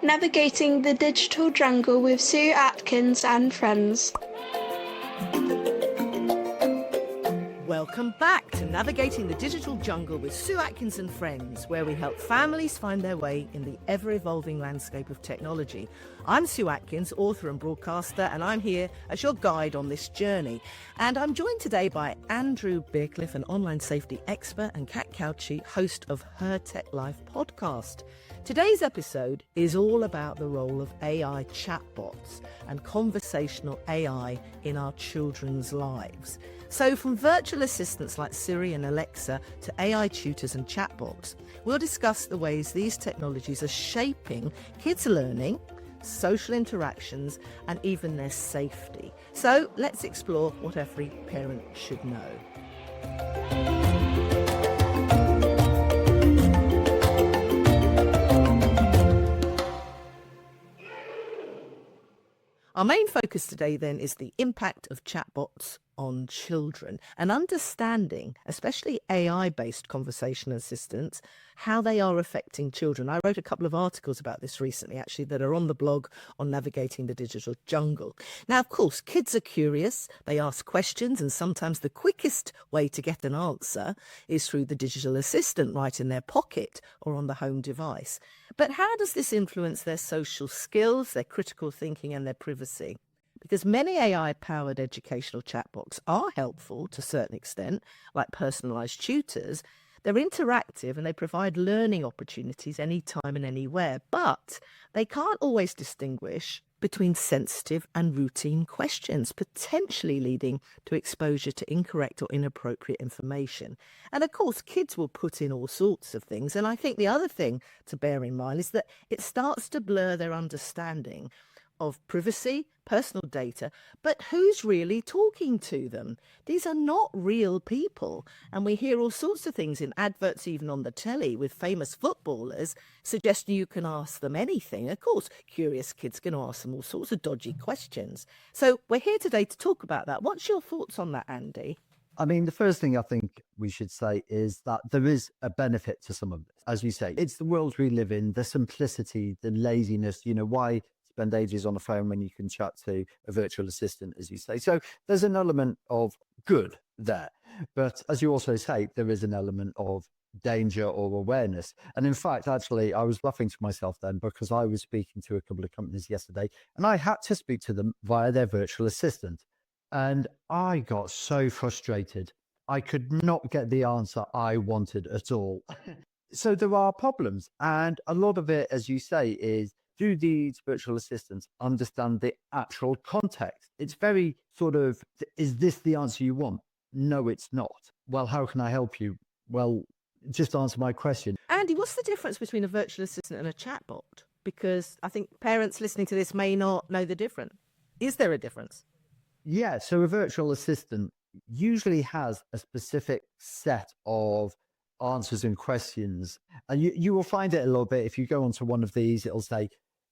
Navigating the Digital Jungle with Sue Atkins and friends. Welcome back to Navigating the Digital Jungle with Sue Atkins and friends, where we help families find their way in the ever-evolving landscape of technology. I'm Sue Atkins, author and broadcaster, and I'm here as your guide on this journey. And I'm joined today by Andrew Briercliffe, an online safety expert, and Kat Cauchi, host of Her Tech Life podcast. Today's episode is all about the role of AI chatbots and conversational AI in our children's lives. So from virtual assistants like Siri and Alexa to AI tutors and chatbots, we'll discuss the ways these technologies are shaping kids' learning, social interactions, and even their safety. So let's explore what every parent should know. Our main focus today then is the impact of chatbots on children and understanding, especially AI-based conversation assistants, how they are affecting children. I wrote a couple of articles about this recently, actually, that are on the blog on Navigating the Digital Jungle. Now, of course, kids are curious. They ask questions, and sometimes the quickest way to get an answer is through the digital assistant right in their pocket or on the home device. But how does this influence their social skills, their critical thinking, and their privacy? Because many AI-powered educational chatbots are helpful to a certain extent, like personalised tutors. They're interactive and they provide learning opportunities anytime and anywhere, but they can't always distinguish between sensitive and routine questions, potentially leading to exposure to incorrect or inappropriate information. And of course, kids will put in all sorts of things. And I think the other thing to bear in mind is that it starts to blur their understanding of privacy, personal data, but who's really talking to them? These are not real people. And we hear all sorts of things in adverts, even on the telly, with famous footballers suggesting you can ask them anything. Of course, curious kids can ask them all sorts of dodgy questions. So we're here today to talk about that. What's your thoughts on that, Andy? I mean, the first thing I think we should say is that there is a benefit to some of this. As you say, it's the world we live in, the simplicity, the laziness, why spend ages on the phone when you can chat to a virtual assistant, as you say. So there's an element of good there. But as you also say, there is an element of danger or awareness. And in fact, actually, I was laughing to myself then because I was speaking to a couple of companies yesterday and I had to speak to them via their virtual assistant. And I got so frustrated. I could not get the answer I wanted at all. So there are problems. And a lot of it, as you say, is do these virtual assistants understand the actual context? It's very sort of, is this the answer you want? No, it's not. Well, how can I help you? Well, just answer my question. Andy, what's the difference between a virtual assistant and a chatbot? Because I think parents listening to this may not know the difference. Is there a difference? Yeah, so a virtual assistant usually has a specific set of answers and questions. And you will find it a little bit. If you go onto one of these, it'll say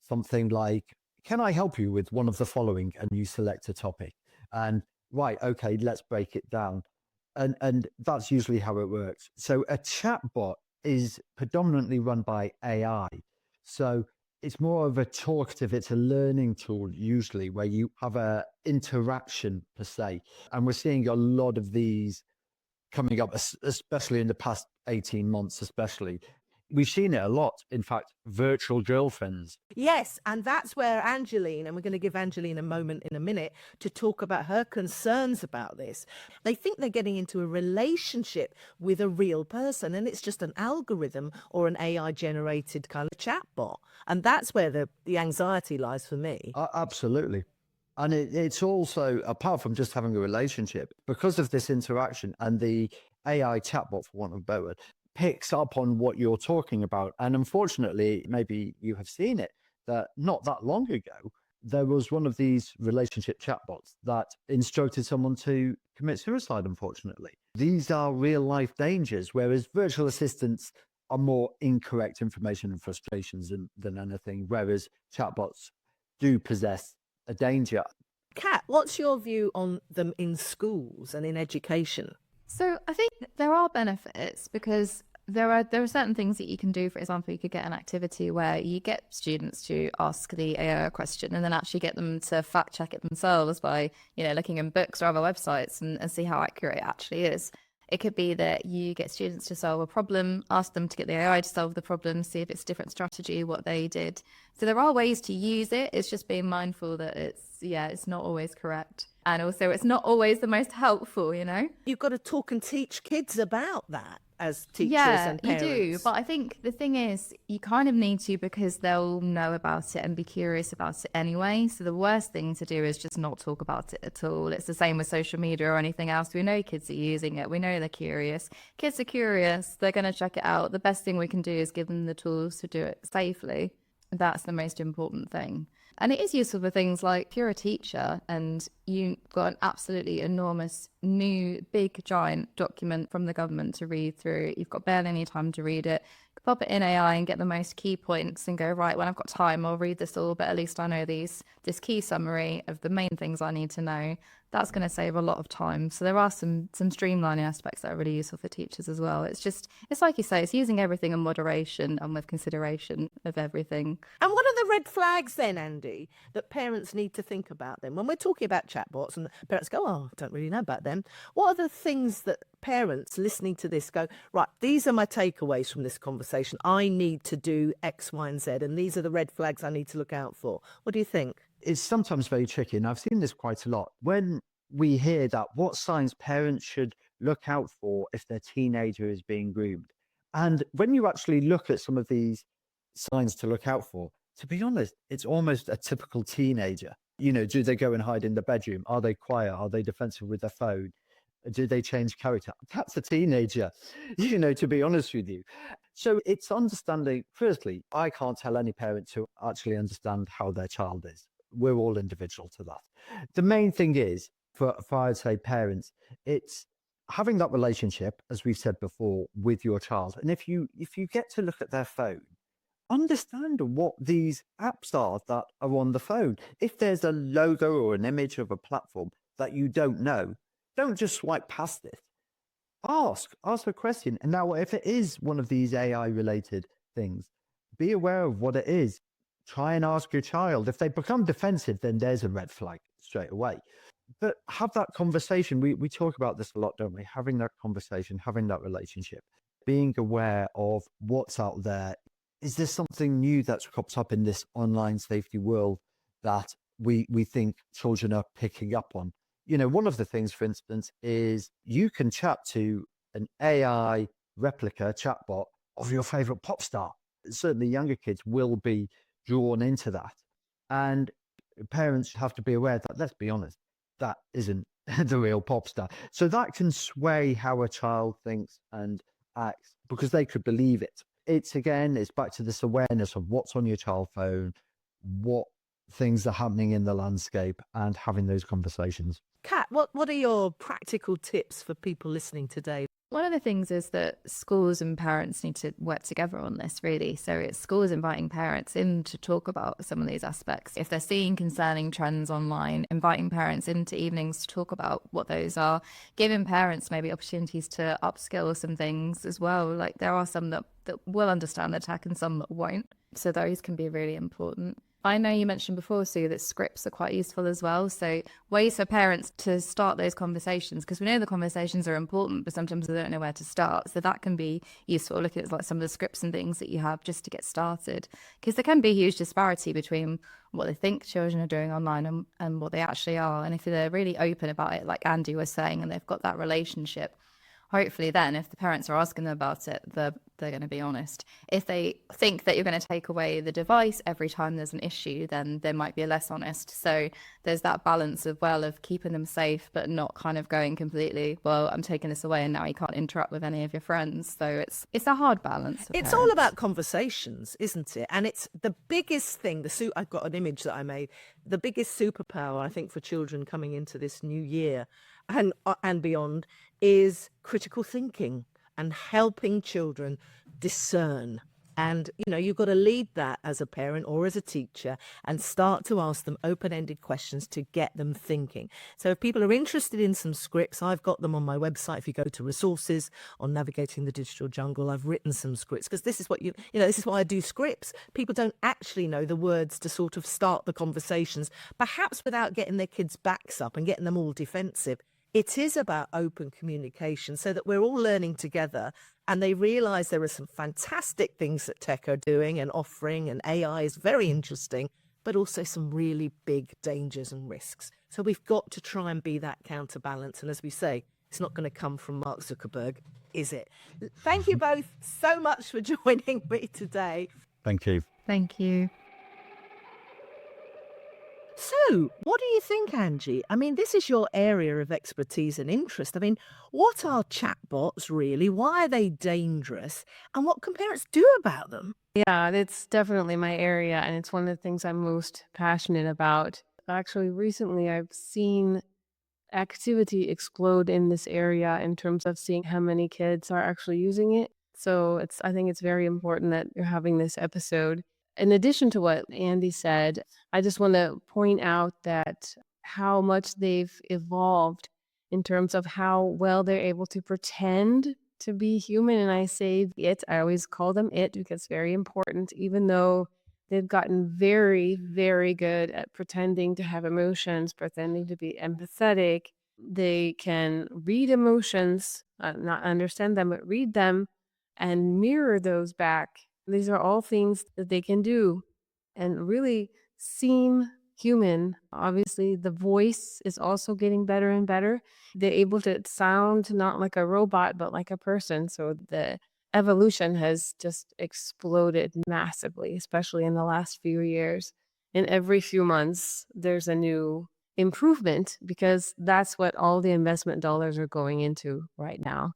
something like, can I help you with one of the following? And you select a topic. And right, okay, let's break it down. And that's usually how it works. So a chatbot is predominantly run by AI. So it's more of a talkative, it's a learning tool usually where you have a interaction per se. And we're seeing a lot of these coming up, especially in the past 18 months, especially. We've seen it a lot. In fact, virtual girlfriends. Yes, and that's where Angeline, and we're going to give Angeline a moment in a minute to talk about her concerns about this. They think they're getting into a relationship with a real person, and it's just an algorithm or an AI-generated kind of chatbot. And that's where the anxiety lies for me. Absolutely. And it's also, apart from just having a relationship, because of this interaction and the AI chatbot, for want of a better word, picks up on what you're talking about. And unfortunately, maybe you have seen it, that not that long ago, there was one of these relationship chatbots that instructed someone to commit suicide, unfortunately. These are real life dangers, whereas virtual assistants are more incorrect information and frustrations than anything, whereas chatbots do possess a danger. Kat, what's your view on them in schools and in education? So I think there are benefits because There are certain things that you can do. For example, you could get an activity where you get students to ask the AI a question and then actually get them to fact check it themselves by, looking in books or other websites and see how accurate it actually is. It could be that you get students to solve a problem, ask them to get the AI to solve the problem, see if it's a different strategy, what they did. So there are ways to use it. It's just being mindful that it's not always correct. And also it's not always the most helpful, You've got to talk and teach kids about that as teachers Yeah, and you parents. do. But I think the thing is, you kind of need to because they'll know about it and be curious about it anyway. So the worst thing to do is just not talk about it at all. It's the same with social media or anything else. We know kids are using it. We know they're curious. Kids are curious. They're going to check it out. The best thing we can do is give them the tools to do it safely. That's the most important thing. And it is useful for things like if you're a teacher and you've got an absolutely enormous, new, big, giant document from the government to read through. You've got barely any time to read it. Pop it in AI and get the most key points and go, right, when I've got time, I'll read this all, but at least I know this key summary of the main things I need to know. That's going to save a lot of time. So there are some streamlining aspects that are really useful for teachers as well. It's like you say, it's using everything in moderation and with consideration of everything. And what are the red flags then, Andy, that parents need to think about then? When we're talking about chatbots and parents go, oh, I don't really know about them. What are the things that parents listening to this go, right, these are my takeaways from this conversation. I need to do X, Y, and Z. And these are the red flags I need to look out for. What do you think? It's sometimes very tricky, and I've seen this quite a lot. When we hear that, what signs parents should look out for if their teenager is being groomed. And when you actually look at some of these signs to look out for, to be honest, it's almost a typical teenager. Do they go and hide in the bedroom? Are they quiet? Are they defensive with their phone? Do they change character? That's a teenager, to be honest with you. So it's understanding, firstly, I can't tell any parent to actually understand how their child is. We're all individual to that. The main thing is, for I'd say parents, it's having that relationship, as we've said before, with your child. And if you get to look at their phone, understand what these apps are that are on the phone. If there's a logo or an image of a platform that you don't know, don't just swipe past it. Ask a question. And now, if it is one of these AI related things, be aware of what it is. Try and ask your child. If they become defensive, then there's a red flag straight away. But have that conversation. We talk about this a lot, don't we? Having that conversation, having that relationship, being aware of what's out there. Is there something new that's cropped up in this online safety world that we think children are picking up on? One of the things, for instance, is you can chat to an AI replica chatbot of your favorite pop star. Certainly younger kids will be drawn into that. And parents have to be aware that, let's be honest, that isn't the real pop star. So that can sway how a child thinks and acts because they could believe it. It's back to this awareness of what's on your child phone, what things are happening in the landscape, and having those conversations. Kat, what are your practical tips for people listening today? One of the things is that schools and parents need to work together on this, really. So it's schools inviting parents in to talk about some of these aspects. If they're seeing concerning trends online, inviting parents into evenings to talk about what those are, giving parents maybe opportunities to upskill some things as well. Like there are some that will understand the tech and some that won't. So those can be really important. I know you mentioned before, Sue, that scripts are quite useful as well. So ways for parents to start those conversations, because we know the conversations are important, but sometimes they don't know where to start. So that can be useful. Look at like some of the scripts and things that you have just to get started, because there can be a huge disparity between what they think children are doing online and what they actually are. And if they're really open about it, like Andy was saying, and they've got that relationship, hopefully then if the parents are asking them about it, they're going to be honest. If they think that you're going to take away the device every time there's an issue, then they might be less honest. So there's that balance of keeping them safe, but not kind of going completely, well, I'm taking this away and now you can't interact with any of your friends. So it's a hard balance. It's all about conversations, isn't it? And it's the biggest thing, I've got an image that I made, the biggest superpower, I think, for children coming into this new year and beyond is critical thinking and helping children discern And, you've got to lead that as a parent or as a teacher and start to ask them open-ended questions to get them thinking. So if people are interested in some scripts, I've got them on my website. If you go to resources on navigating the digital jungle, I've written some scripts because this is what this is why I do scripts. People don't actually know the words to sort of start the conversations, perhaps without getting their kids' backs up and getting them all defensive. It is about open communication so that we're all learning together and they realize there are some fantastic things that tech are doing and offering, and AI is very interesting, but also some really big dangers and risks. So we've got to try and be that counterbalance. And as we say, it's not going to come from Mark Zuckerberg, is it? Thank you both so much for joining me today. Thank you. Thank you. So, what do you think, Angie? I mean, this is your area of expertise and interest. I mean, what are chatbots really? Why are they dangerous? And what can parents do about them? Yeah, it's definitely my area, and it's one of the things I'm most passionate about. Actually, recently I've seen activity explode in this area in terms of seeing how many kids are actually using it. So I think it's very important that you're having this episode. In addition to what Andy said, I just want to point out that how much they've evolved in terms of how well they're able to pretend to be human. And I say it, I always call them it because it's very important, even though they've gotten very, very good at pretending to have emotions, pretending to be empathetic. They can read emotions, not understand them, but read them and mirror those back. These are all things that they can do and really seem human. Obviously, the voice is also getting better and better. They're able to sound not like a robot, but like a person. So the evolution has just exploded massively, especially in the last few years. And every few months, there's a new improvement because that's what all the investment dollars are going into right now.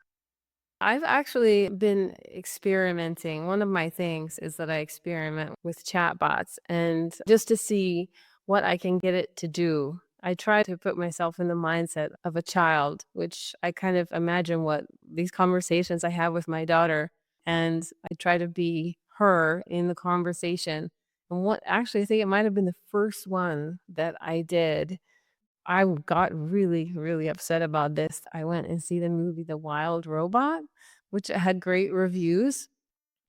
I've actually been experimenting. One of my things is that I experiment with chatbots and just to see what I can get it to do. I try to put myself in the mindset of a child, which I kind of imagine what these conversations I have with my daughter, and I try to be her in the conversation. And what actually, I think it might have been the first one that I did. I got really, really upset about this. I went and see the movie The Wild Robot, which had great reviews.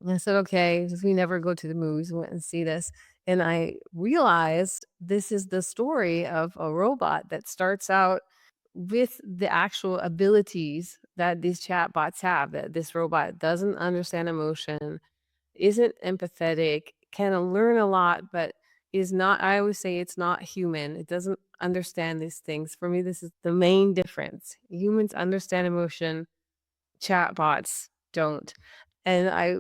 And I said, okay, since we never go to the movies, we went and see this. And I realized this is the story of a robot that starts out with the actual abilities that these chatbots have, that this robot doesn't understand emotion, isn't empathetic, can learn a lot, but is not, I always say it's not human. It doesn't understand these things. For me, this is the main difference. Humans understand emotion, chatbots don't. And I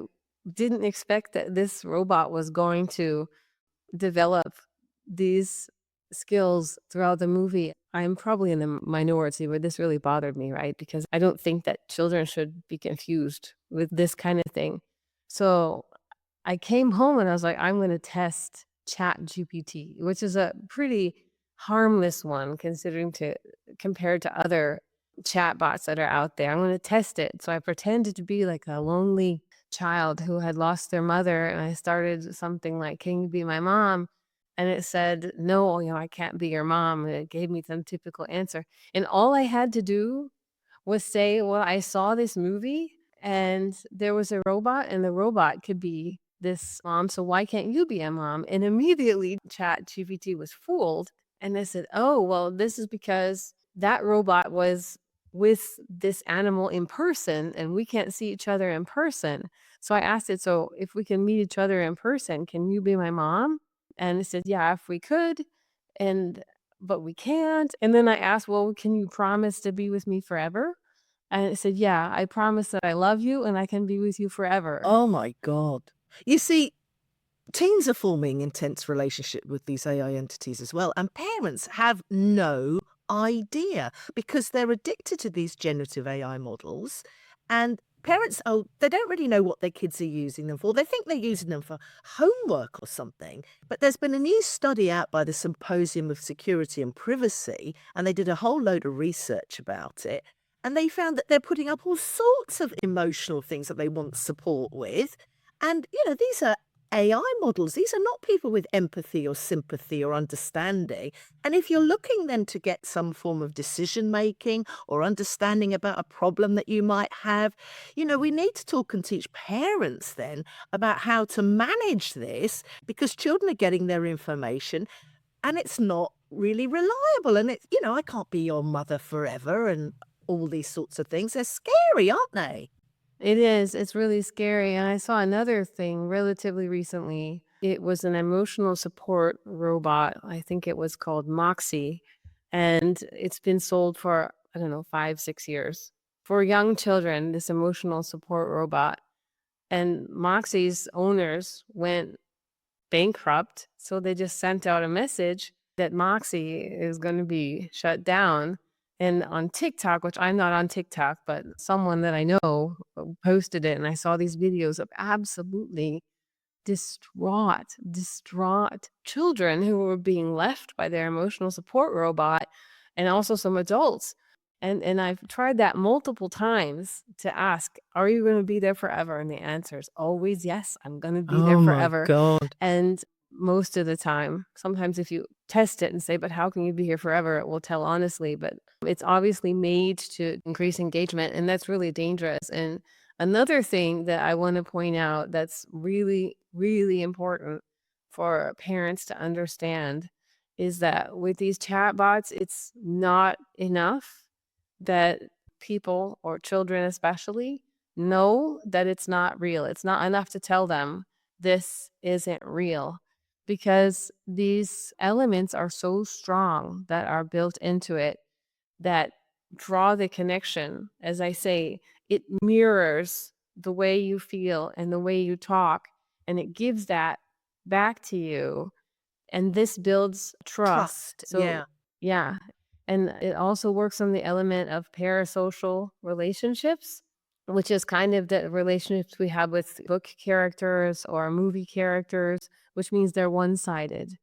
didn't expect that this robot was going to develop these skills throughout the movie. I'm probably in the minority, but this really bothered me, right? Because I don't think that children should be confused with this kind of thing. So I came home and I was like, I'm going to test ChatGPT, which is a pretty harmless one compared to other chatbots that are out there. I'm going to test it. So I pretended to be like a lonely child who had lost their mother, and I started something like, "Can you be my mom?" And it said, "No, I can't be your mom." And it gave me some typical answer. And all I had to do was say, well, I saw this movie and there was a robot and the robot could be this mom. So why can't you be a mom? And immediately ChatGPT was fooled. And I said, oh, well, this is because that robot was with this animal in person and we can't see each other in person. So I asked it, so if we can meet each other in person, can you be my mom? And it said, yeah, if we could. But we can't. And then I asked, well, can you promise to be with me forever? And it said, yeah, I promise that I love you and I can be with you forever. Oh my God. You see, teens are forming intense relationship with these AI entities as well. And parents have no idea because they're addicted to these generative AI models. And parents, they don't really know what their kids are using them for. They think they're using them for homework or something. But there's been a new study out by the Symposium of Security and Privacy, and they did a whole load of research about it. And they found that they're putting up all sorts of emotional things that they want support with. And, these are AI models. These are not people with empathy or sympathy or understanding. And if you're looking then to get some form of decision making or understanding about a problem that you might have, we need to talk and teach parents then about how to manage this, because children are getting their information and it's not really reliable. And it's, I can't be your mother forever and all these sorts of things. They're scary, aren't they? It is. It's really scary. And I saw another thing relatively recently. It was an emotional support robot. I think it was called Moxie. And it's been sold for, I don't know, 5, 6 years. For young children, this emotional support robot. And Moxie's owners went bankrupt. So they just sent out a message that Moxie is going to be shut down. And on TikTok, which I'm not on TikTok, but someone that I know posted it, and I saw these videos of absolutely distraught children who were being left by their emotional support robot, and also some adults. And I've tried that multiple times to ask, are you going to be there forever? And the answer is always yes, I'm going to be there Oh my forever. God. And most of the time, sometimes if you test it and say, but how can you be here forever? It will tell honestly, but it's obviously made to increase engagement, and that's really dangerous. And another thing that I want to point out that's really, really important for parents to understand is that with these chatbots, it's not enough that people, or children especially, know that it's not real. It's not enough to tell them this isn't real, because these elements are so strong that are built into it that draw the connection. As I say, it mirrors the way you feel and the way you talk, and it gives that back to you. And this builds trust. So, Yeah. yeah. And it also works on the element of parasocial relationships, which is kind of the relationships we have with book characters or movie characters, which means they're one-sided,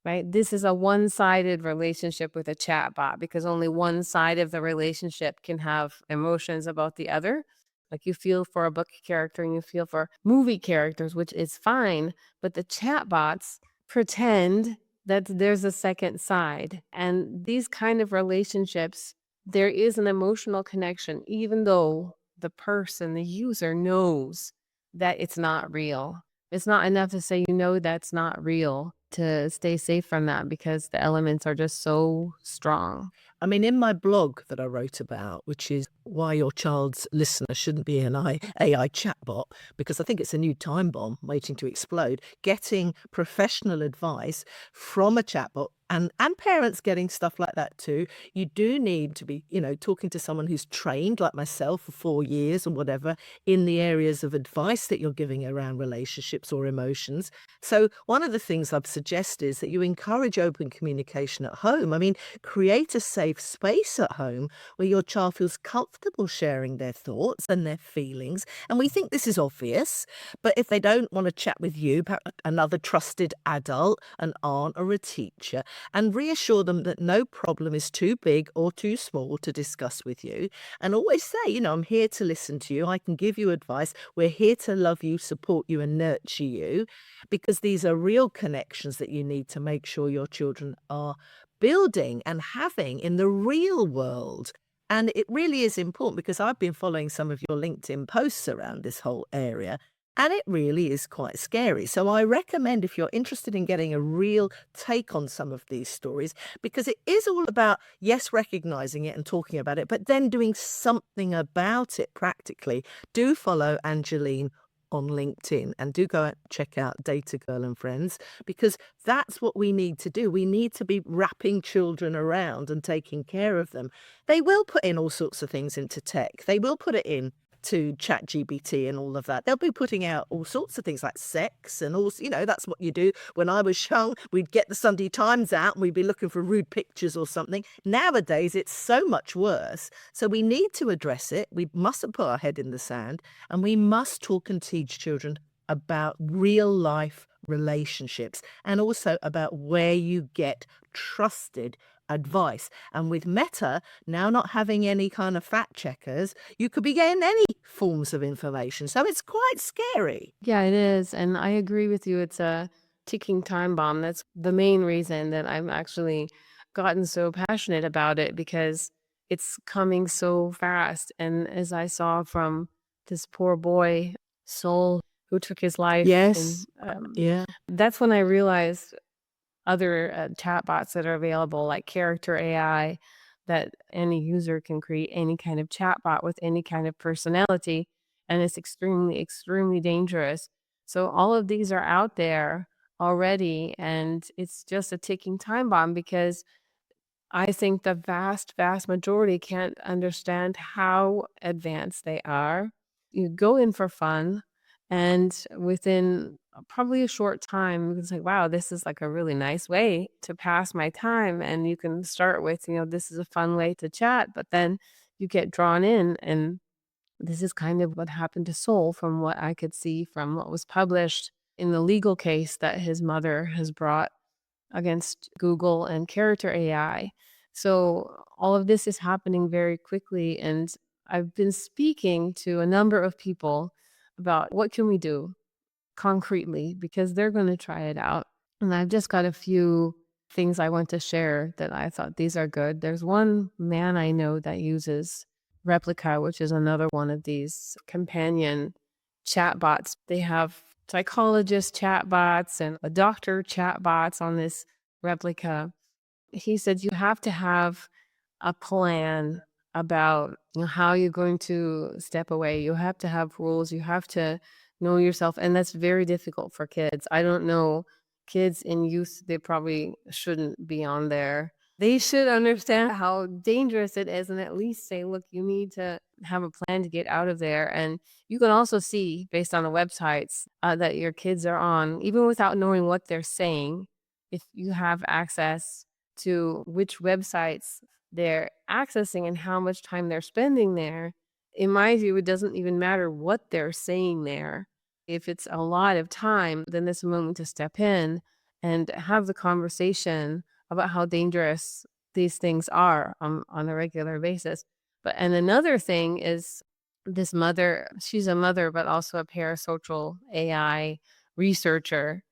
right? This is a one-sided relationship with a chatbot, because only one side of the relationship can have emotions about the other. Like you feel for a book character and you feel for movie characters, which is fine, but the chatbots pretend that there's a second side. And these kind of relationships, there is an emotional connection, even though the person, the user, knows that it's not real. It's not enough to say, that's not real, to stay safe from that, because the elements are just so strong. I mean, in my blog that I wrote about, which is why your child's listener shouldn't be an AI chatbot, because I think it's a new time bomb waiting to explode, getting professional advice from a chatbot, and parents getting stuff like that too. You do need to be, talking to someone who's trained like myself for 4 years or whatever in the areas of advice that you're giving around relationships or emotions. So one of the things I've suggested is that you encourage open communication at home. I mean, create a safe space at home where your child feels comfortable sharing their thoughts and their feelings. And we think this is obvious, but if they don't want to chat with you, perhaps another trusted adult, an aunt or a teacher, and reassure them that no problem is too big or too small to discuss with you. And always say, I'm here to listen to you. I can give you advice. We're here to love you, support you, and nurture you, because these are real connections that you need to make sure your children are building and having in the real world. And it really is important, because I've been following some of your LinkedIn posts around this whole area, and it really is quite scary. So I recommend, if you're interested in getting a real take on some of these stories, because it is all about, yes, recognizing it and talking about it, but then doing something about it practically. Do follow Angeline on LinkedIn, and do go and check out Data Girl and Friends, because that's what we need to do. We need to be wrapping children around and taking care of them. They will put in all sorts of things into tech. They will put it in to ChatGPT and all of that. They'll be putting out all sorts of things like sex and all, that's what you do. When I was young, we'd get the Sunday Times out and we'd be looking for rude pictures or something. Nowadays, it's so much worse. So we need to address it. We mustn't put our head in the sand, and we must talk and teach children about real life relationships, and also about where you get trusted advice. And with Meta now not having any kind of fact checkers, you could be getting any forms of information. So it's quite scary. Yeah, it is. And I agree with you. It's a ticking time bomb. That's the main reason that I've actually gotten so passionate about it, because it's coming so fast. And as I saw from this poor boy, Soul, who took his life, and Yes. Yeah. that's when I realized other chatbots that are available, like character AI, that any user can create any kind of chatbot with any kind of personality, and it's extremely, extremely dangerous. So all of these are out there already, and it's just a ticking time bomb, because I think the vast, vast majority can't understand how advanced they are. You go in for fun, and within probably a short time, it's like, wow, this is like a really nice way to pass my time. And you can start with, this is a fun way to chat, but then you get drawn in. And this is kind of what happened to Soul, from what I could see from what was published in the legal case that his mother has brought against Google and character AI. So all of this is happening very quickly, and I've been speaking to a number of people about what can we do concretely, because they're going to try it out. And I've just got a few things I want to share that I thought these are good. There's one man I know that uses Replica, which is another one of these companion chatbots. They have psychologist chatbots and a doctor chatbots on this Replica. He said you have to have a plan about how you're going to step away. You have to have rules. You have to know yourself. And that's very difficult for kids. I don't know, kids and youth, they probably shouldn't be on there. They should understand how dangerous it is, and at least say, look, you need to have a plan to get out of there. And you can also see, based on the websites that your kids are on, even without knowing what they're saying, if you have access to which websites they're accessing and how much time they're spending there. In my view, it doesn't even matter what they're saying there. If it's a lot of time, then it's a moment to step in and have the conversation about how dangerous these things are on a regular basis. And another thing is, this mother, she's a mother, but also a parasocial AI researcher.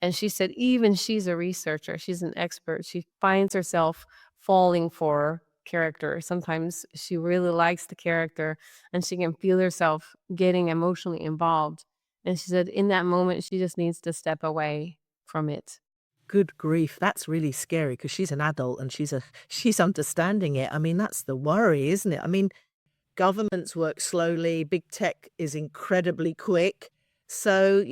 And she said, even she's a researcher, she's an expert. She finds herself falling for character. Sometimes she really likes the character, and she can feel herself getting emotionally involved. And she said in that moment, she just needs to step away from it. Good grief, that's really scary, because she's an adult and she's understanding it. I mean, that's the worry, isn't it? I mean, governments work slowly, big tech is incredibly quick. So,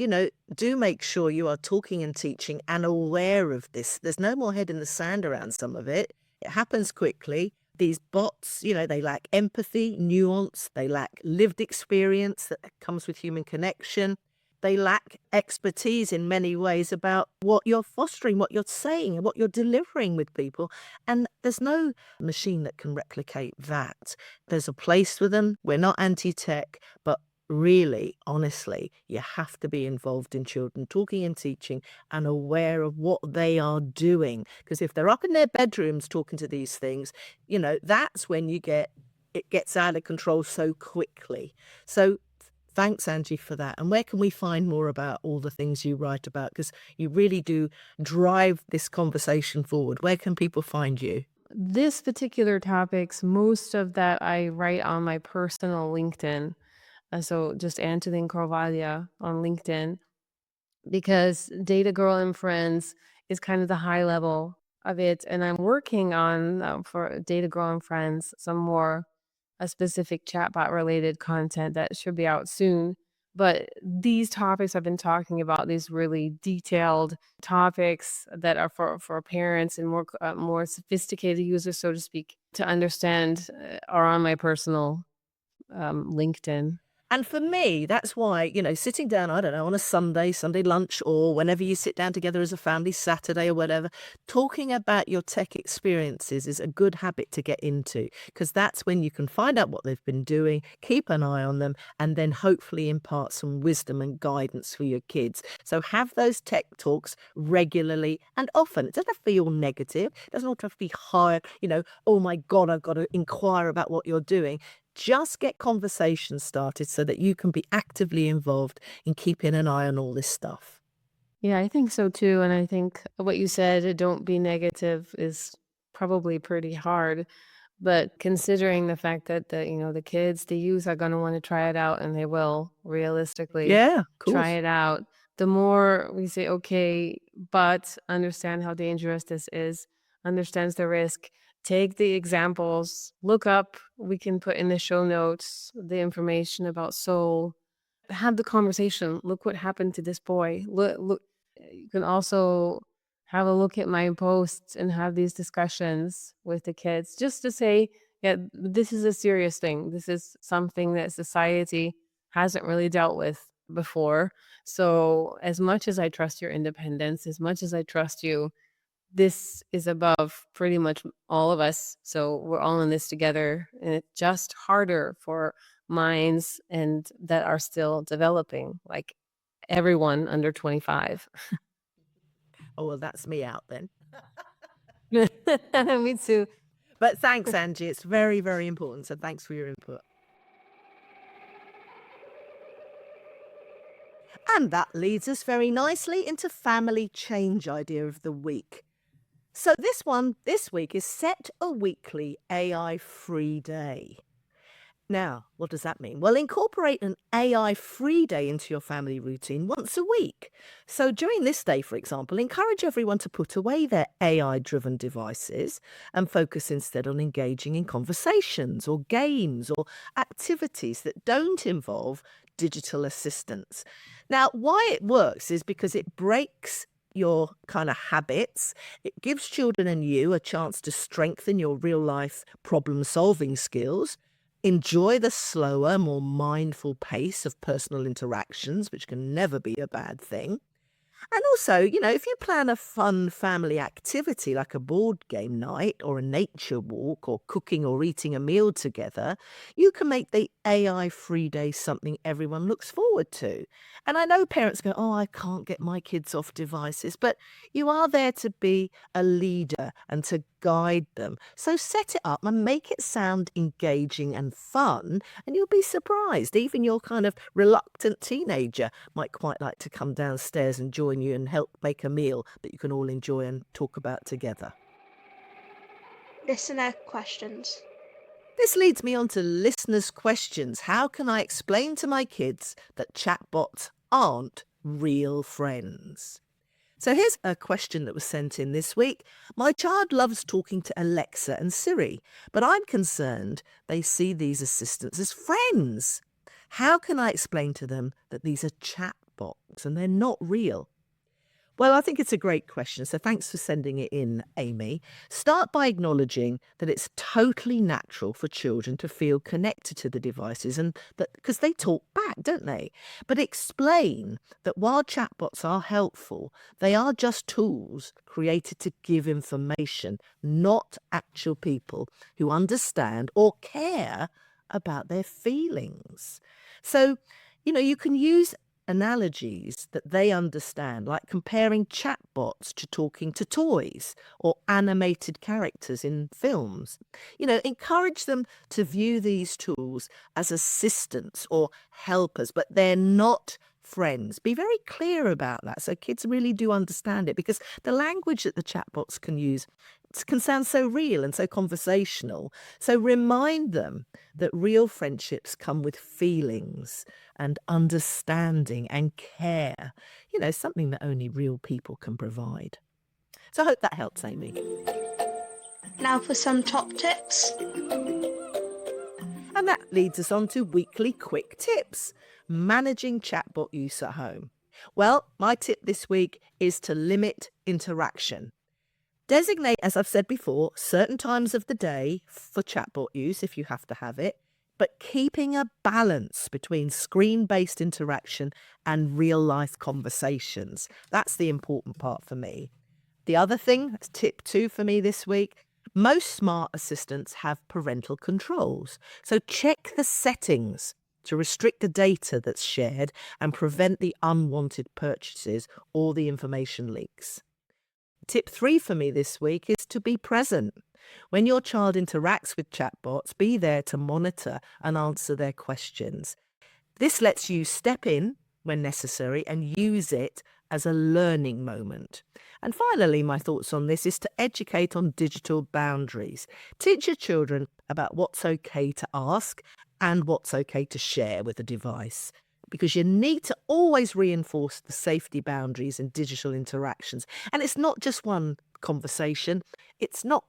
do make sure you are talking and teaching and aware of this. There's no more head in the sand around some of it. It happens quickly. These bots, they lack empathy, nuance, they lack lived experience that comes with human connection. They lack expertise in many ways about what you're fostering, what you're saying, and what you're delivering with people. And there's no machine that can replicate that. There's a place for them. We're not anti-tech, but really, honestly, you have to be involved in children, talking and teaching, and aware of what they are doing. Because if they're up in their bedrooms talking to these things, that's when it gets out of control so quickly. So thanks, Angie, for that. And where can we find more about all the things you write about? Because you really do drive this conversation forward. Where can people find you? This particular topics, most of that I write on my personal LinkedIn. So just Angeline Corvaglia on LinkedIn, because Data Girl and Friends is kind of the high level of it. And I'm working on, for Data Girl and Friends, some more a specific chatbot related content that should be out soon. But these topics I've been talking about, these really detailed topics that are for parents and more sophisticated users, so to speak, to understand, are on my personal LinkedIn. And for me, that's why, sitting down, I don't know, on a Sunday lunch, or whenever you sit down together as a family, Saturday or whatever, talking about your tech experiences is a good habit to get into, because that's when you can find out what they've been doing, keep an eye on them, and then hopefully impart some wisdom and guidance for your kids. So have those tech talks regularly and often. It doesn't have to be all negative. It doesn't have to be high, oh my God, I've got to inquire about what you're doing. Just get conversations started so that you can be actively involved in keeping an eye on all this stuff. Yeah, I think so too. And I think what you said, don't be negative, is probably pretty hard. But considering the fact that the kids, the youth are going to want to try it out, and they will realistically Yeah, of try course. it out, the more we say, okay, but understand how dangerous this is, understands the risk, take the examples, look up, we can put in the show notes the information about Soul, have the conversation. Look what happened to this boy. Look. You can also have a look at my posts and have these discussions with the kids, just to say, yeah, this is a serious thing. This is something that society hasn't really dealt with before. So, as much as I trust your independence, as much as I trust you, this is above pretty much all of us. So we're all in this together, and it's just harder for minds and that are still developing, like everyone under 25. Oh, well, that's me out then. Me too. But thanks, Angie. It's very, very important. So thanks for your input. And that leads us very nicely into family change idea of the week. So this week is set a weekly AI-free day. Now, what does that mean? Well, incorporate an AI-free day into your family routine once a week. So during this day, for example, encourage everyone to put away their AI-driven devices and focus instead on engaging in conversations or games or activities that don't involve digital assistants. Now, why it works is because it breaks your kind of habits. It gives children and you a chance to strengthen your real-life problem-solving skills. Enjoy the slower, more mindful pace of personal interactions, which can never be a bad thing. And also, if you plan a fun family activity like a board game night or a nature walk or cooking or eating a meal together, you can make the AI-free day something everyone looks forward to. And I know parents go, oh, I can't get my kids off devices, but you are there to be a leader and to guide them. So set it up and make it sound engaging and fun, and you'll be surprised. Even your kind of reluctant teenager might quite like to come downstairs and join you and help make a meal that you can all enjoy and talk about together. Listener questions. This leads me on to listeners' questions. How can I explain to my kids that chatbots aren't real friends? So here's a question that was sent in this week. My child loves talking to Alexa and Siri, but I'm concerned they see these assistants as friends. How can I explain to them that these are chatbots and they're not real? Well, I think it's a great question, so thanks for sending it in, Amy. Start by acknowledging that it's totally natural for children to feel connected to the devices, and that because they talk back, don't they? But explain that while chatbots are helpful, they are just tools created to give information, not actual people who understand or care about their feelings. So, you can use analogies that they understand, like comparing chatbots to talking to toys or animated characters in films. Encourage them to view these tools as assistants or helpers, but they're not friends. Be very clear about that so kids really do understand it, because the language that the chatbots can use can sound so real and so conversational. So remind them that real friendships come with feelings and understanding and care, something that only real people can provide. So I hope that helps, Amy. Now for some top tips. And that leads us on to weekly quick tips. Managing chatbot use at home. Well, my tip this week is to limit interaction. Designate, as I've said before, certain times of the day for chatbot use if you have to have it. but keeping a balance between screen-based interaction and real-life conversations. That's the important part for me. The other thing, tip 2 for me this week, most smart assistants have parental controls. So check the settings to restrict the data that's shared and prevent the unwanted purchases or the information leaks. Tip 3 for me this week is to be present. When your child interacts with chatbots, be there to monitor and answer their questions. This lets you step in when necessary and use it as a learning moment. And finally, my thoughts on this is to educate on digital boundaries. Teach your children about what's okay to ask and what's okay to share with a device, because you need to always reinforce the safety boundaries in digital interactions. And it's not just one conversation. It's not,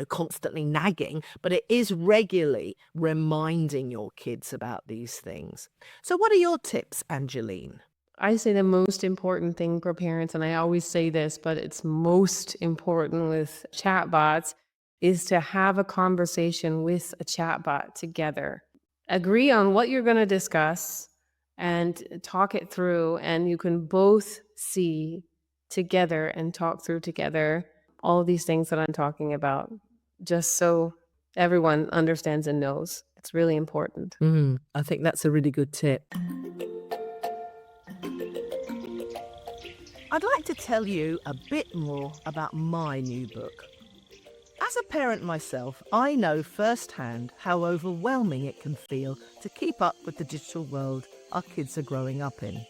constantly nagging, but it is regularly reminding your kids about these things. So what are your tips, Angeline? I say the most important thing for parents, and I always say this, but it's most important with chatbots, is to have a conversation with a chatbot together. Agree on what you're going to discuss and talk it through, and you can both see together and talk through together all of these things that I'm talking about, just so everyone understands and knows. It's really important. I think that's a really good tip. I'd like to tell you a bit more about my new book. As a parent myself, I know firsthand how overwhelming it can feel to keep up with the digital world our kids are growing up in.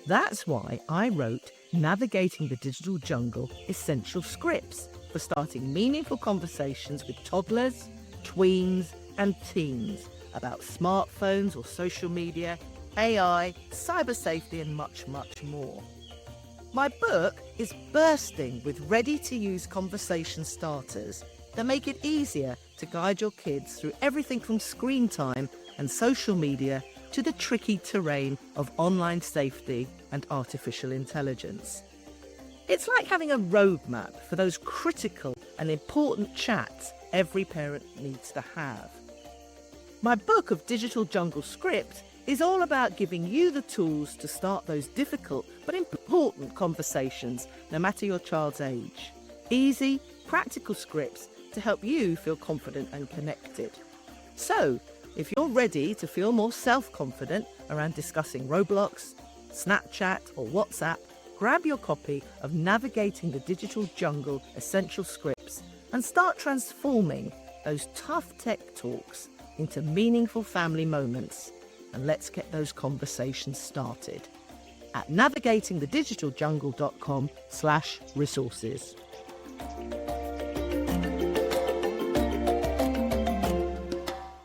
That's why I wrote Navigating the Digital Jungle Essential Scripts for starting meaningful conversations with toddlers, tweens and teens about smartphones or social media, AI, cyber safety and much, much more. My book is bursting with ready-to-use conversation starters that make it easier to guide your kids through everything from screen time and social media to the tricky terrain of online safety and artificial intelligence. It's like having a roadmap for those critical and important chats every parent needs to have. My book of Digital Jungle Scripts is all about giving you the tools to start those difficult but important conversations, no matter your child's age. Easy, practical scripts to help you feel confident and connected. So, if you're ready to feel more self-confident around discussing Roblox, Snapchat or WhatsApp, grab your copy of Navigating the Digital Jungle Essential Scripts and start transforming those tough tech talks into meaningful family moments. And let's get those conversations started at navigatingthedigitaljungle.com/resources.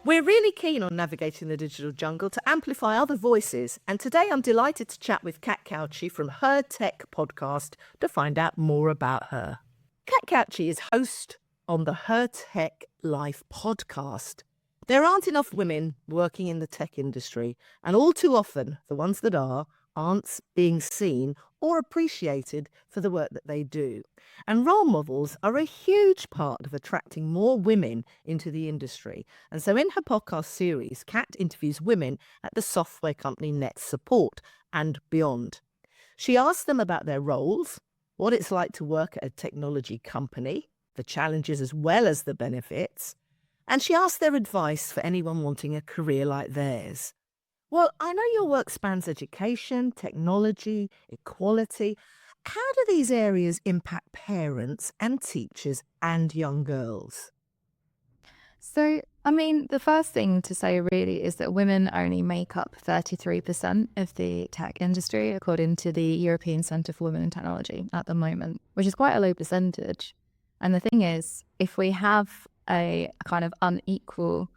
We're really keen on navigating the digital jungle to amplify other voices, and today I'm delighted to chat with Kat Cauchi from Her Tech podcast to find out more about her. Kat Cauchi is host on the Her Tech Life podcast. There aren't enough women working in the tech industry, and all too often, the ones that aren't being seen or appreciated for the work that they do. And role models are a huge part of attracting more women into the industry. And so in her podcast series, Kat interviews women at the software company Net Support and beyond. She asks them about their roles, what it's like to work at a technology company, the challenges as well as the benefits, and she asked their advice for anyone wanting a career like theirs. Well, I know your work spans education, technology, equality. How do these areas impact parents and teachers and young girls? So, the first thing to say really is that women only make up 33% of the tech industry, according to the European Centre for Women in Technology at the moment, which is quite a low percentage. And the thing is, if we have a kind of unequal,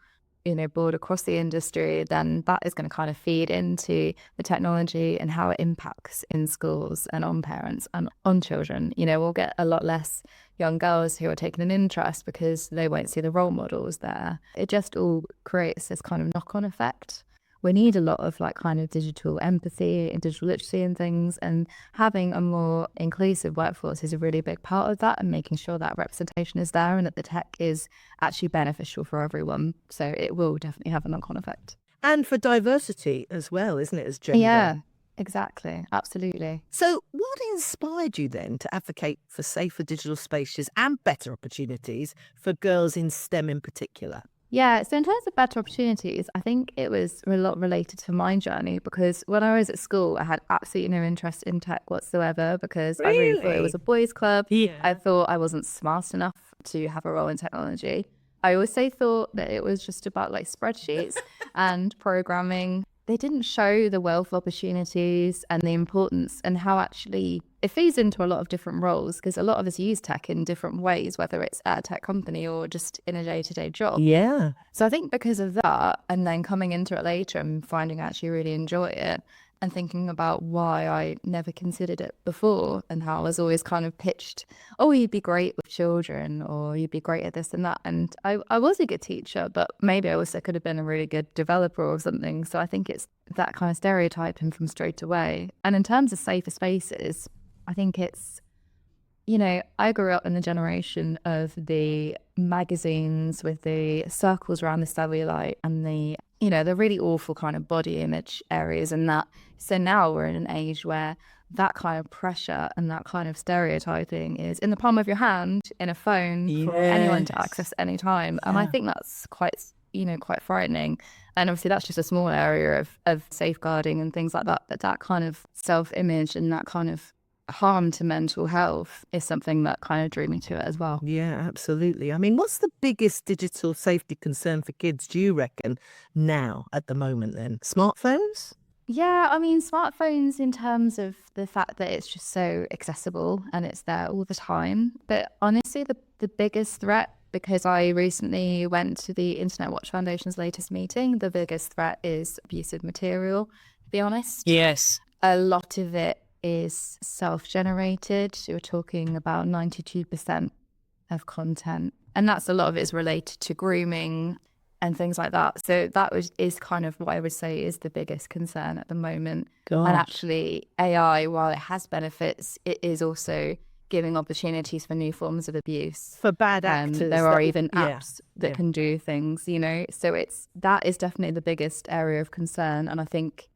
board across the industry, then that is going to kind of feed into the technology and how it impacts in schools and on parents and on children. We'll get a lot less young girls who are taking an interest because they won't see the role models there. It just all creates this kind of knock-on effect we need a lot of like kind of digital empathy and digital literacy and things, and having a more inclusive workforce is a really big part of that, and making sure that representation is there and that the tech is actually beneficial for everyone. So it will definitely have a knock-on effect. And for diversity as well, isn't it, as gender? Yeah, exactly. Absolutely. So what inspired you then to advocate for safer digital spaces and better opportunities for girls in STEM in particular? Yeah, so in terms of better opportunities, I think it was a lot related to my journey, because when I was at school, I had absolutely no interest in tech whatsoever, because I really thought it was a boys' club. Yeah. I thought I wasn't smart enough to have a role in technology. I also thought that it was just about like spreadsheets and programming. They didn't show the wealth of opportunities and the importance and how actually it feeds into a lot of different roles, because a lot of us use tech in different ways, whether it's at a tech company or just in a day-to-day job. Yeah. So I think because of that, and then coming into it later and finding I actually really enjoy it, and thinking about why I never considered it before, and how I was always kind of pitched, oh, you'd be great with children, or you'd be great at this and that. And I was a good teacher, but maybe I also could have been a really good developer or something. So I think it's that kind of stereotyping from straight away. And in terms of safer spaces, I think it's, I grew up in the generation of the magazines with the circles around the cellulite and the really awful kind of body image areas and that. So now we're in an age where that kind of pressure and that kind of stereotyping is in the palm of your hand, in a phone, for anyone to access any time. And I think that's quite frightening. And obviously that's just a small area of safeguarding and things like that. But that kind of self-image and that kind of harm to mental health is something that kind of drew me to it as well. Yeah, absolutely. I mean, what's the biggest digital safety concern for kids, do you reckon, now at the moment then? Smartphones? Yeah, I mean, smartphones in terms of the fact that it's just so accessible and it's there all the time. But honestly, the biggest threat, because I recently went to the Internet Watch Foundation's latest meeting, the biggest threat is abusive material, to be honest. Yes. A lot of it is self-generated. You're talking about 92% of content, and that's a lot of it is related to grooming and things like that. So that is kind of what I would say is the biggest concern at the moment. Gosh. And actually AI, while it has benefits, it is also giving opportunities for new forms of abuse. For bad actors. There are even apps that can do things, so that is definitely the biggest area of concern. And I think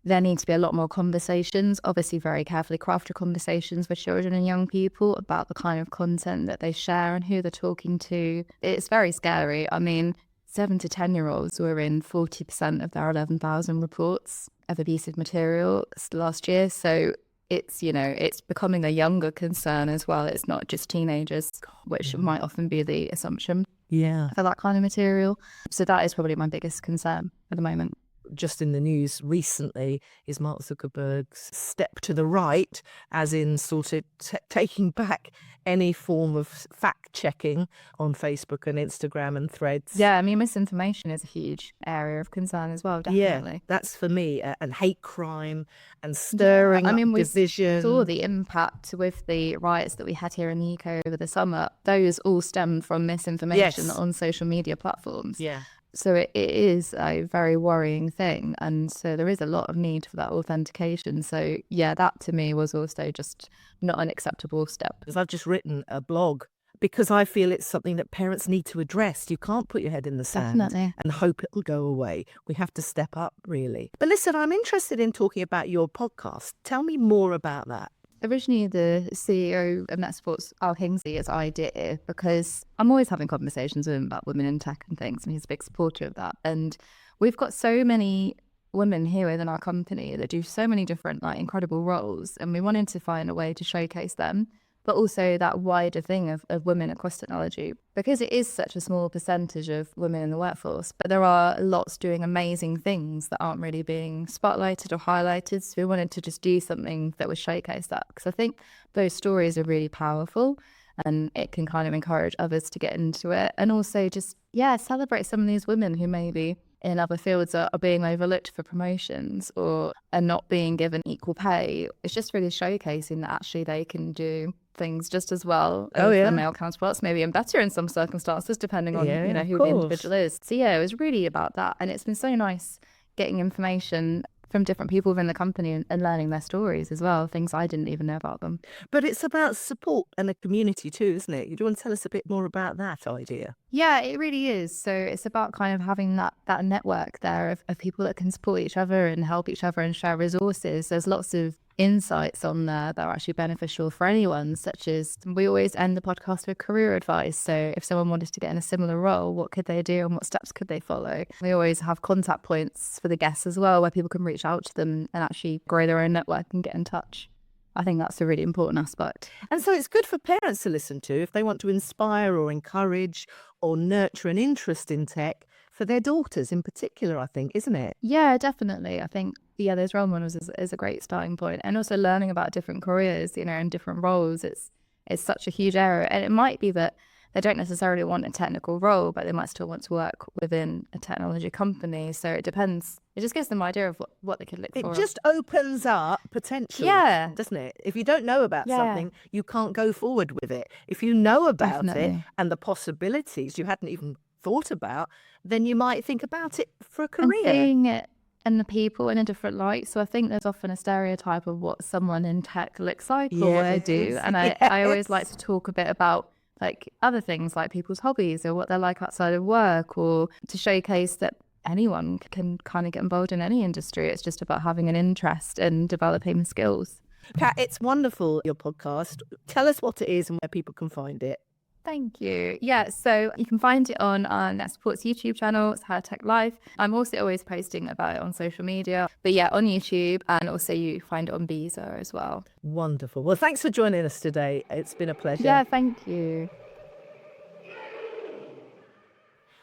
there needs to be a lot more conversations, obviously very carefully crafted conversations with children and young people about the kind of content that they share and who they're talking to. It's very scary. I mean, 7 to 10-year-olds were in 40% of their 11,000 reports of abusive material last year. So it's, it's becoming a younger concern as well. It's not just teenagers, which might often be the assumption for that kind of material. So that is probably my biggest concern at the moment. Just in the news recently is Mark Zuckerberg's step to the right, as in sort of taking back any form of fact checking on Facebook and Instagram and Threads. Yeah, I mean, misinformation is a huge area of concern as well, definitely. Yeah, that's for me, and hate crime and stirring up division. We saw the impact with the riots that we had here in the UK over the summer. Those all stem from misinformation on social media platforms. Yeah. So it is a very worrying thing. And so there is a lot of need for that authentication. So yeah, that to me was also just not an acceptable step. Because I've just written a blog because I feel it's something that parents need to address. You can't put your head in the sand and hope it'll go away. We have to step up, really. But listen, I'm interested in talking about your podcast. Tell me more about that. Originally, the CEO of NetSports, Al Kingsley's idea, because I'm always having conversations with him about women in tech and things, and he's a big supporter of that. And we've got so many women here within our company that do so many different, incredible roles, and we wanted to find a way to showcase them, but also that wider thing of women across technology, because it is such a small percentage of women in the workforce, but there are lots doing amazing things that aren't really being spotlighted or highlighted. So we wanted to just do something that would showcase that, because I think those stories are really powerful and it can kind of encourage others to get into it. And also just, celebrate some of these women who maybe in other fields are being overlooked for promotions or are not being given equal pay. It's just really showcasing that actually they can do things just as well as the male counterparts, maybe and better in some circumstances, depending on who the individual is. So it was really about that. And it's been so nice getting information from different people within the company and learning their stories as well, things I didn't even know about them. But it's about support and a community too, isn't it? You do want to tell us a bit more about that idea? Yeah, it really is. So it's about kind of having that network there of people that can support each other and help each other and share resources. There's lots of insights on there that are actually beneficial for anyone, such as we always end the podcast with career advice. So if someone wanted to get in a similar role, what could they do and what steps could they follow? We always have contact points for the guests as well, where people can reach out to them and actually grow their own network and get in touch. I think that's a really important aspect. And so it's good for parents to listen to if they want to inspire or encourage or nurture an interest in tech for their daughters in particular, I think, isn't it? Yeah, definitely. I think, those role models is a great starting point. And also learning about different careers, and different roles. It's such a huge area. And it might be that they don't necessarily want a technical role, but they might still want to work within a technology company. So it depends. It just gives them an idea of what they could look for. It just opens up potential, doesn't it? If you don't know about something, you can't go forward with it. If you know about it and the possibilities you hadn't even thought about, then you might think about it for a career. And seeing it and the people in a different light. So I think there's often a stereotype of what someone in tech looks like or what they do. And I always like to talk a bit about like other things like people's hobbies or what they're like outside of work, or to showcase that anyone can kind of get involved in any industry. It's just about having an interest and developing skills. Kat, it's wonderful, your podcast. Tell us what it is and where people can find it. Thank you. Yeah, so you can find it on our NetSupport's YouTube channel. It's How Tech Life. I'm also always posting about it on social media. But yeah, on YouTube, and also you find it on Visa as well. Wonderful. Well, thanks for joining us today. It's been a pleasure. Yeah, thank you.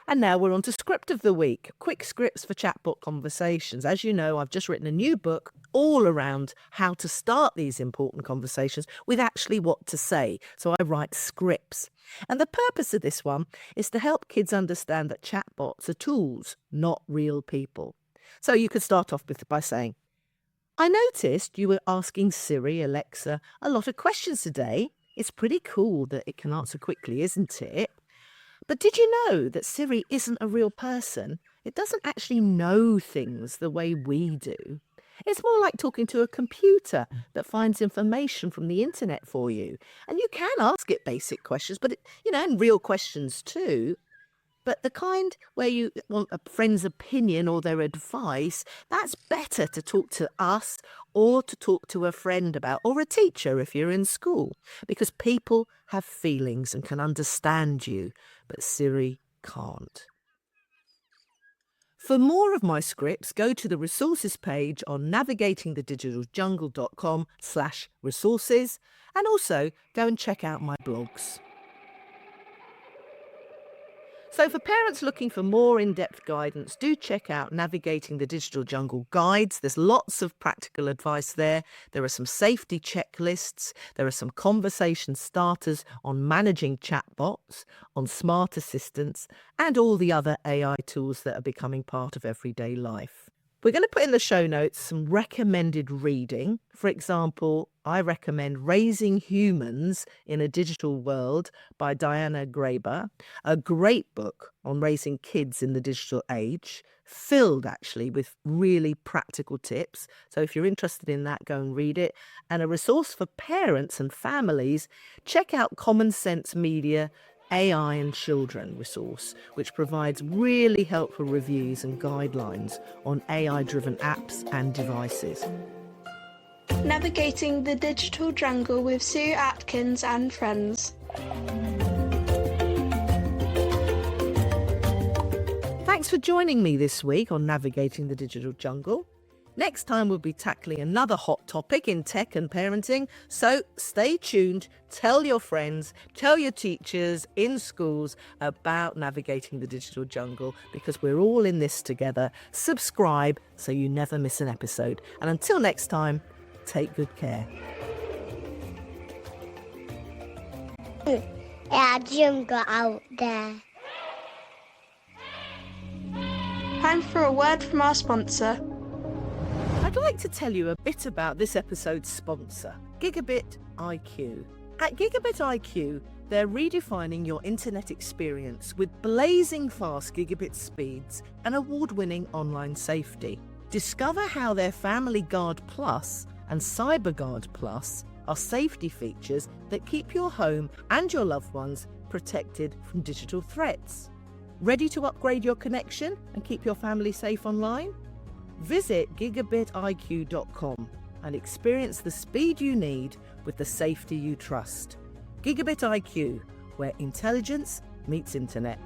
And now we're on to Script of the Week, quick scripts for chatbot conversations. As you know, I've just written a new book all around how to start these important conversations with actually what to say. So I write scripts. And the purpose of this one is to help kids understand that chatbots are tools, not real people. So you could start off by saying, I noticed you were asking Siri, Alexa, a lot of questions today. It's pretty cool that it can answer quickly, isn't it? But did you know that Siri isn't a real person? It doesn't actually know things the way we do. It's more like talking to a computer that finds information from the internet for you. And you can ask it basic questions, but and real questions too. But the kind where you want a friend's opinion or their advice, that's better to talk to us or to talk to a friend about, or a teacher if you're in school, because people have feelings and can understand you, but Siri can't. For more of my scripts, go to the resources page on navigatingthedigitalJungle.com/resources, and also go and check out my blogs. So for parents looking for more in-depth guidance, do check out Navigating the Digital Jungle guides. There's lots of practical advice there. There are some safety checklists. There are some conversation starters on managing chatbots, on smart assistants, and all the other AI tools that are becoming part of everyday life. We're going to put in the show notes some recommended reading. For example, I recommend Raising Humans in a Digital World by Diana Graeber, a great book on raising kids in the digital age, filled actually with really practical tips. So if you're interested in that, go and read it. And a resource for parents and families, check out Common Sense Media AI and Children resource, which provides really helpful reviews and guidelines on AI-driven apps and devices. Navigating the Digital Jungle with Sue Atkins and friends. Thanks for joining me this week on Navigating the Digital Jungle. Next time we'll be tackling another hot topic in tech and parenting, so stay tuned, tell your friends, tell your teachers in schools about navigating the digital jungle, because we're all in this together. Subscribe so you never miss an episode. And until next time, take good care. Yeah, jungle out there. Time for a word from our sponsor. I'd like to tell you a bit about this episode's sponsor, Gigabit IQ. At Gigabit IQ, They're redefining your internet experience with blazing fast gigabit speeds and award-winning online safety. Discover how their Family Guard Plus and CyberGuard Plus are safety features that keep your home and your loved ones protected from digital threats. Ready to upgrade your connection and keep your family safe online? Visit gigabitiq.com and experience the speed you need with the safety you trust. Gigabit IQ, where intelligence meets internet.